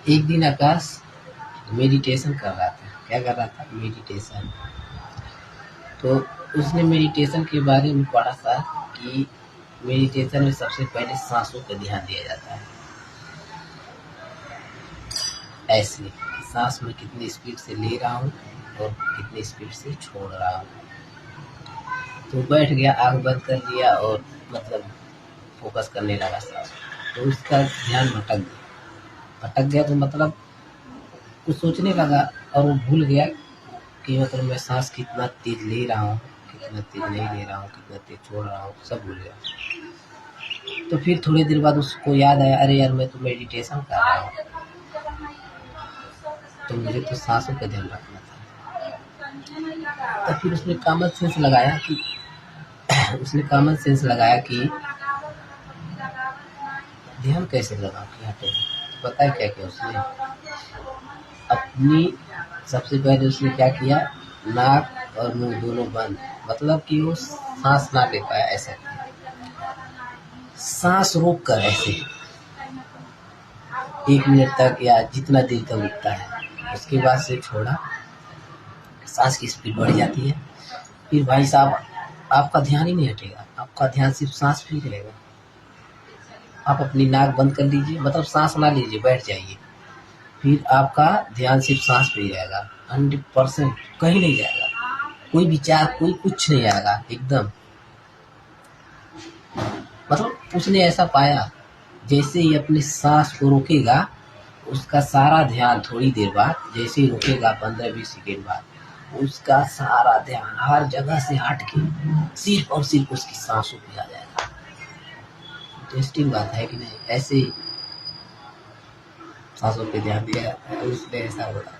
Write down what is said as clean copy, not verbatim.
एक दिन आकाश मेडिटेशन कर रहा था। क्या कर रहा था? मेडिटेशन। तो उसने मेडिटेशन के बारे में पढ़ा था कि मेडिटेशन में सबसे पहले सांसों पर ध्यान दिया जाता है। ऐसे सांस में कितनी स्पीड से ले रहा हूँ और कितनी स्पीड से छोड़ रहा हूँ। तो बैठ गया, आँख बंद कर दिया और मतलब फोकस करने लगा सांस। तो उसका ध्यान भटक गया तो मतलब कुछ सोचने लगा और वो भूल गया कि मतलब मैं सांस कितना तेज ले रहा हूँ, कितना तेज नहीं ले रहा हूँ, कितना तेज छोड़ रहा हूँ, सब भूल गया। तो फिर थोड़ी देर बाद उसको याद आया, अरे यार मैं तो मेडिटेशन कर रहा हूँ, तो मुझे तो सांसों पे ध्यान रखना था। तो फिर उसने कॉमन सेंस लगाया कि ध्यान कैसे लगाऊं कि हटे। तो पता है क्या किया उसने? अपनी सबसे पहले उसने क्या किया, नाक और मुंह दोनों बंद, मतलब कि वो सांस ना ले पाया, ऐसा किया। सांस रोक कर ऐसे 1 मिनट तक या जितना देर तक रुकता है, उसके बाद से छोड़ा। सांस की स्पीड बढ़ जाती है। फिर भाई साहब आपका ध्यान ही नहीं हटेगा, आपका ध्यान सिर्फ सांस पे ही रहेगा। आप अपनी नाक बंद कर लीजिए, मतलब सांस ना लीजिए, बैठ जाइए। फिर आपका ध्यान सिर्फ सांस पे ही रहेगा। 100% कहीं नहीं जाएगा, कोई विचार, कोई कुछ नहीं आएगा एकदम। मतलब उसने ऐसा पाया, जैसे ही अपनी सांस को रोकेगा, उसका सारा ध्यान थोड़ी देर बाद, जैसे ही रुकेगा 15-20 सेकेंड बाद, उसका सारा ध्यान हर जगह से हट के सिर्फ और सिर्फ उसकी सांसों पे आ जाएगा। इंटरेस्टिंग बात है कि नहीं? ऐसे ही सांसों पे ध्यान दिया, उसने ऐसा बोला।